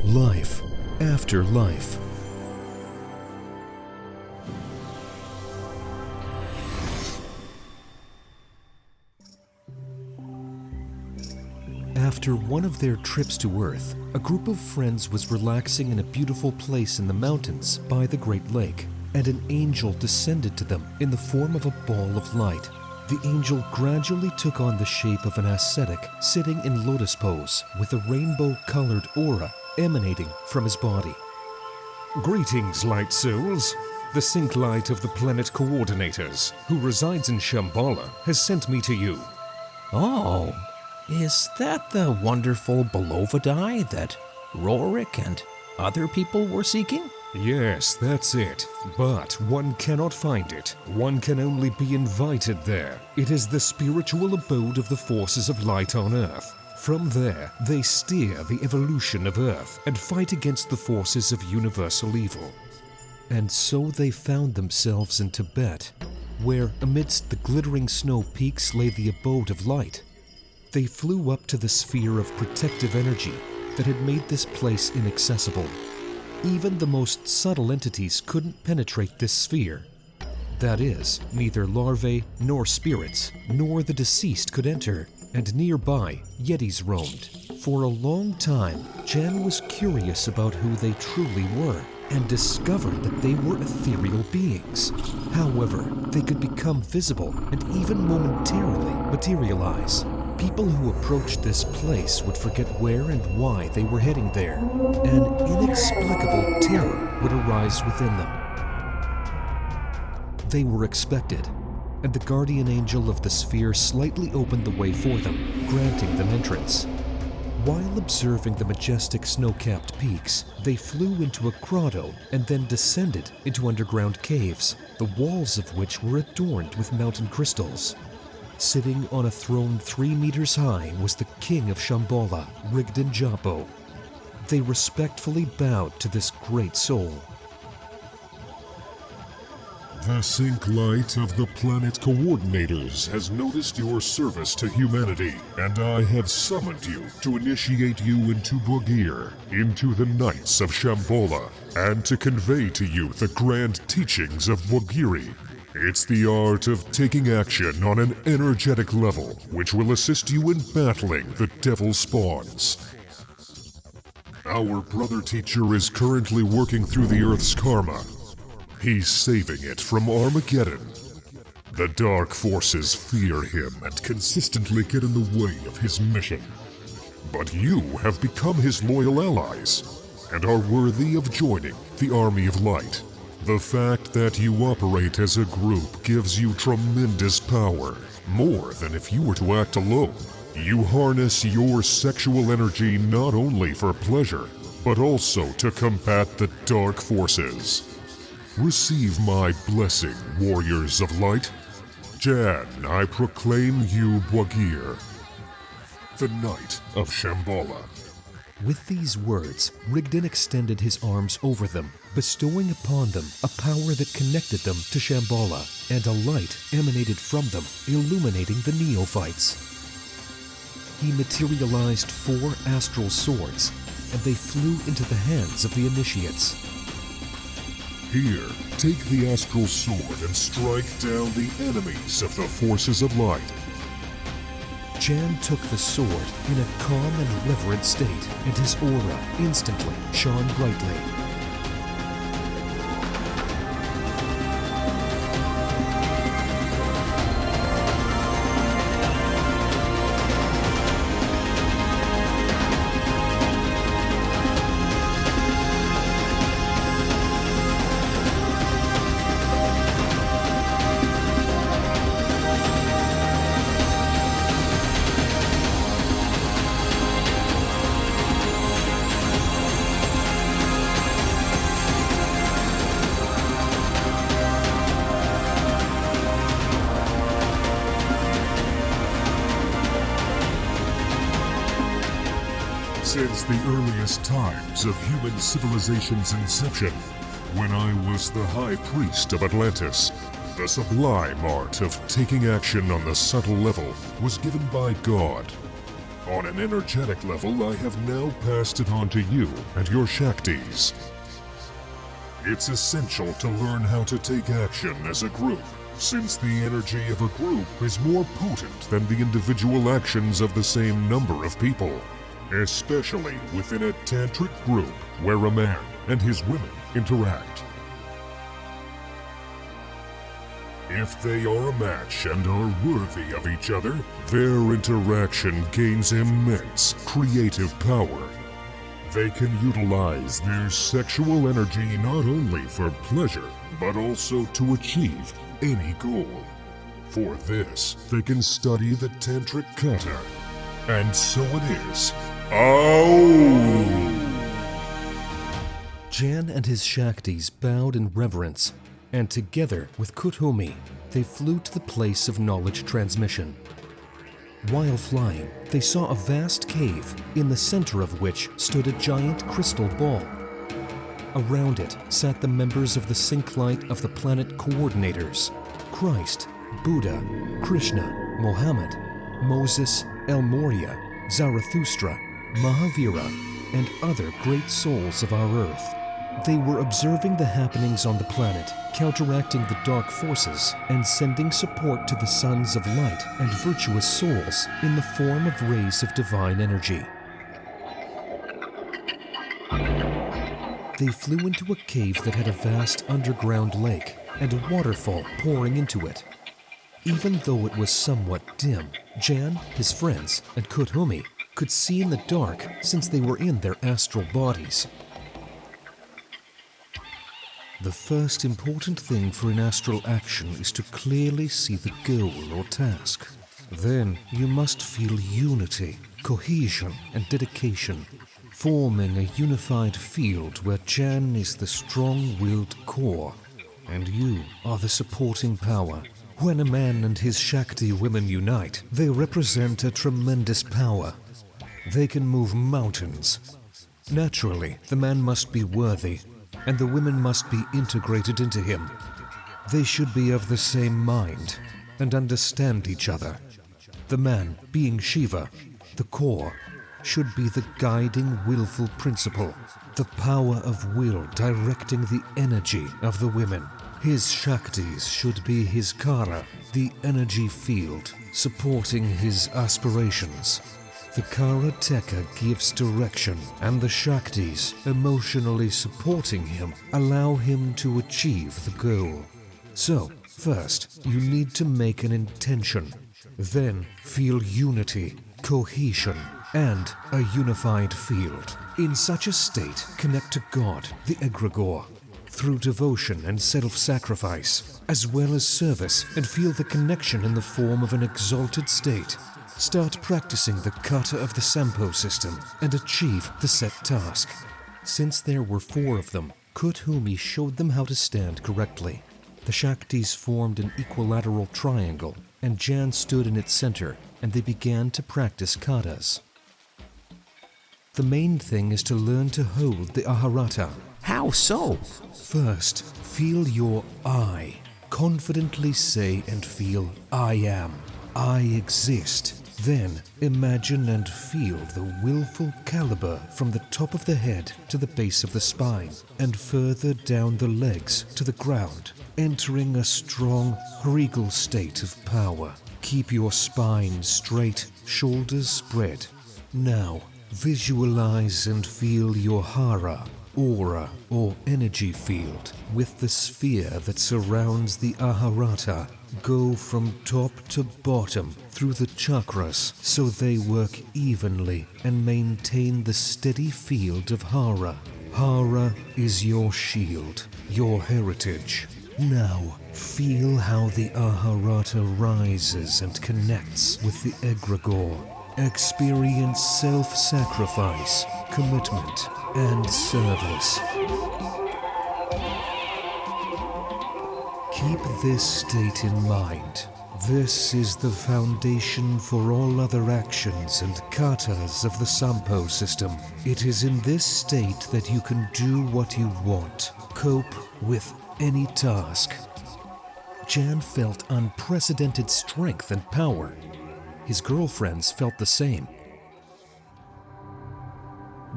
Life after life. After one of their trips to Earth, a group of friends was relaxing in a beautiful place in the mountains by the Great Lake, and an angel descended to them in the form of a ball of light. The angel gradually took on the shape of an ascetic sitting in lotus pose with a rainbow-colored aura emanating from his body. Greetings, light souls. The sync light of the planet coordinators, who resides in Shambhala, has sent me to you. Oh, is that the wonderful Belovedi that Rorik and other people were seeking? Yes, that's it. But one cannot find it. One can only be invited there. It is the spiritual abode of the forces of light on Earth. From there, they steer the evolution of Earth and fight against the forces of universal evil. And so they found themselves in Tibet, where amidst the glittering snow peaks lay the abode of light. They flew up to the sphere of protective energy that had made this place inaccessible. Even the most subtle entities couldn't penetrate this sphere. That is, neither larvae nor spirits, nor the deceased could enter, and nearby, Yetis roamed. For a long time, Jan was curious about who they truly were, and discovered that they were ethereal beings. However, they could become visible and even momentarily materialize. People who approached this place would forget where and why they were heading there. An inexplicable terror would arise within them. They were expected, and the guardian angel of the sphere slightly opened the way for them, granting them entrance. While observing the majestic snow-capped peaks, they flew into a grotto and then descended into underground caves, the walls of which were adorned with mountain crystals. Sitting on a throne 3 meters high was the king of Shambhala, Rigdon Japo. They respectfully bowed to this great soul. The sync light of the planet coordinators has noticed your service to humanity, and I have summoned you to initiate you into Bogir, into the Knights of Shambhala, and to convey to you the grand teachings of Bogiri. It's the art of taking action on an energetic level, which will assist you in battling the devil spawns. Our brother teacher is currently working through the Earth's karma. He's saving it from Armageddon. The dark forces fear him and consistently get in the way of his mission. But you have become his loyal allies, and are worthy of joining the Army of Light. The fact that you operate as a group gives you tremendous power, more than if you were to act alone. You harness your sexual energy not only for pleasure, but also to combat the dark forces. Receive my blessing, warriors of light. Jan, I proclaim you Bogir, the Knight of Shambhala. With these words, Rigdon extended his arms over them, bestowing upon them a power that connected them to Shambhala, and a light emanated from them, illuminating the neophytes. He materialized 4 astral swords, and they flew into the hands of the initiates. Here, take the astral sword and strike down the enemies of the forces of light. Jan took the sword in a calm and reverent state, and his aura instantly shone brightly. Since the earliest times of human civilization's inception, when I was the High Priest of Atlantis, the sublime art of taking action on the subtle level was given by God. On an energetic level, I have now passed it on to you and your Shaktis. It's essential to learn how to take action as a group, since the energy of a group is more potent than the individual actions of the same number of people, especially within a tantric group where a man and his women interact. If they are a match and are worthy of each other, their interaction gains immense creative power. They can utilize their sexual energy not only for pleasure, but also to achieve any goal. For this, they can study the tantric kata. And so it is. Ow! Jan and his Shaktis bowed in reverence, and together with Humi, they flew to the place of knowledge transmission. While flying, they saw a vast cave, in the center of which stood a giant crystal ball. Around it sat the members of the sync light of the planet coordinators: Christ, Buddha, Krishna, Mohammed, Moses, El Moria, Zarathustra, Mahavira, and other great souls of our Earth. They were observing the happenings on the planet, counteracting the dark forces, and sending support to the sons of light and virtuous souls in the form of rays of divine energy. They flew into a cave that had a vast underground lake and a waterfall pouring into it. Even though it was somewhat dim, Jan, his friends, and Humi could see in the dark since they were in their astral bodies. The first important thing for an astral action is to clearly see the goal or task. Then you must feel unity, cohesion, and dedication, forming a unified field where Jan is the strong-willed core, and you are the supporting power. When a man and his Shakti women unite, they represent a tremendous power. They can move mountains. Naturally, the man must be worthy, and the women must be integrated into him. They should be of the same mind and understand each other. The man, being Shiva, the core, should be the guiding willful principle, the power of will directing the energy of the women. His Shaktis should be his Kara, the energy field, supporting his aspirations. The Karateka gives direction, and the Shaktis, emotionally supporting him, allow him to achieve the goal. So, first, you need to make an intention. Then, feel unity, cohesion, and a unified field. In such a state, connect to God, the egregore, through devotion and self-sacrifice, as well as service, and feel the connection in the form of an exalted state. Start practicing the kata of the Sampo system and achieve the set task. Since there were 4 of them, Humi showed them how to stand correctly. The Shaktis formed an equilateral triangle, and Jan stood in its center, and they began to practice katas. The main thing is to learn to hold the aharata. How so? First, feel your I. Confidently say and feel, I am. I exist. Then, imagine and feel the willful caliber from the top of the head to the base of the spine, and further down the legs to the ground, entering a strong, regal state of power. Keep your spine straight, shoulders spread. Now, visualize and feel your hara, aura, or energy field, with the sphere that surrounds the aharata. Go from top to bottom through the chakras so they work evenly and maintain the steady field of hara. Hara is your shield, your heritage. Now, feel how the aharata rises and connects with the egregore. Experience self-sacrifice, commitment, and service. Keep this state in mind. This is the foundation for all other actions and katas of the Sampo system. It is in this state that you can do what you want, cope with any task. Jan felt unprecedented strength and power. His girlfriends felt the same.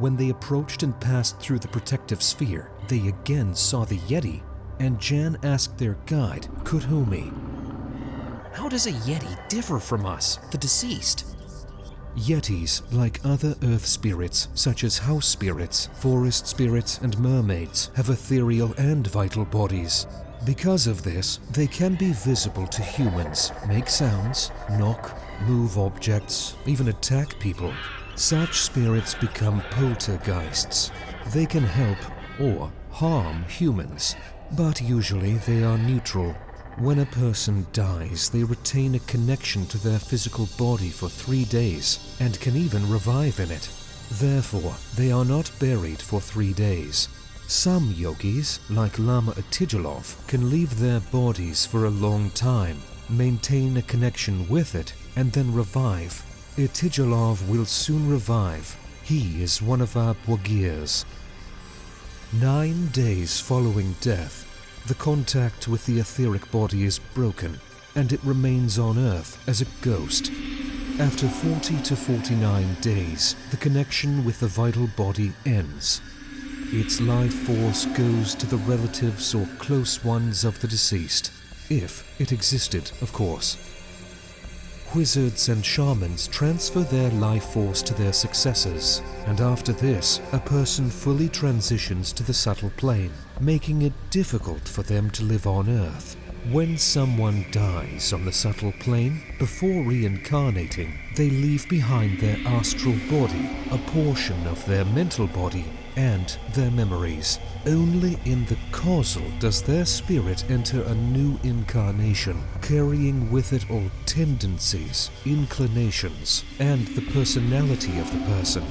When they approached and passed through the protective sphere, they again saw the Yeti, and Jan asked their guide, Humi, How does a Yeti differ from us, the deceased? Yetis, like other earth spirits such as house spirits, forest spirits, and mermaids, have ethereal and vital bodies. Because of this, they can be visible to humans, make sounds, knock, move objects, even attack people. Such spirits become poltergeists. They can help or harm humans, but usually they are neutral. When a person dies, they retain a connection to their physical body for 3 days and can even revive in it. Therefore, they are not buried for 3 days. Some yogis, like Lama Atijalov, can leave their bodies for a long time, maintain a connection with it, and then revive. Atijalov will soon revive. He is one of our Bwagirs. 9 days following death, the contact with the etheric body is broken, and it remains on Earth as a ghost. After 40 to 49 days, the connection with the vital body ends. Its life force goes to the relatives or close ones of the deceased, if it existed, of course. Wizards and shamans transfer their life force to their successors, and after this, a person fully transitions to the subtle plane, making it difficult for them to live on Earth. When someone dies on the subtle plane, before reincarnating, they leave behind their astral body, a portion of their mental body, and their memories. Only in the causal does their spirit enter a new incarnation, carrying with it all tendencies, inclinations, and the personality of the person.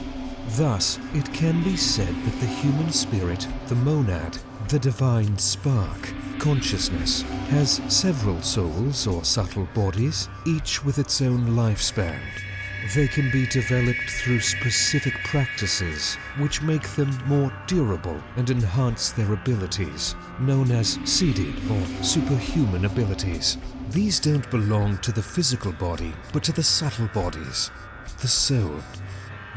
Thus, it can be said that the human spirit, the monad, the divine spark, consciousness, has several souls or subtle bodies, each with its own lifespan. They can be developed through specific practices, which make them more durable and enhance their abilities, known as siddhi or superhuman abilities. These don't belong to the physical body, but to the subtle bodies, the soul.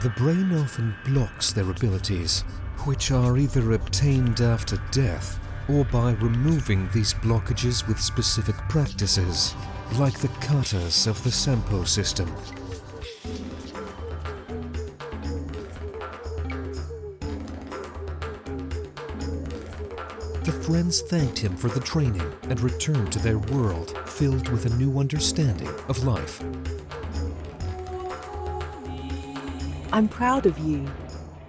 The brain often blocks their abilities, which are either obtained after death or by removing these blockages with specific practices, like the katas of the Sampo system. The friends thanked him for the training and returned to their world, filled with a new understanding of life. I'm proud of you.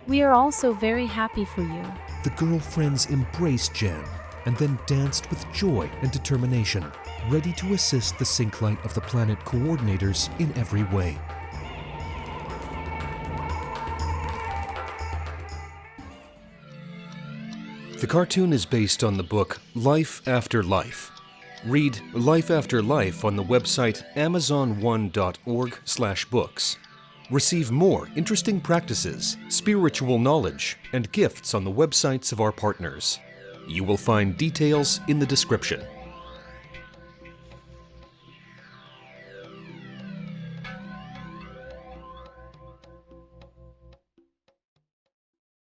We are also very happy for you. The girlfriends embraced Jan and then danced with joy and determination, ready to assist the Synclight of the Planet coordinators in every way. The cartoon is based on the book Life After Life. Read Life After Life on the website amazon1.org/books. Receive more interesting practices, spiritual knowledge, and gifts on the websites of our partners. You will find details in the description.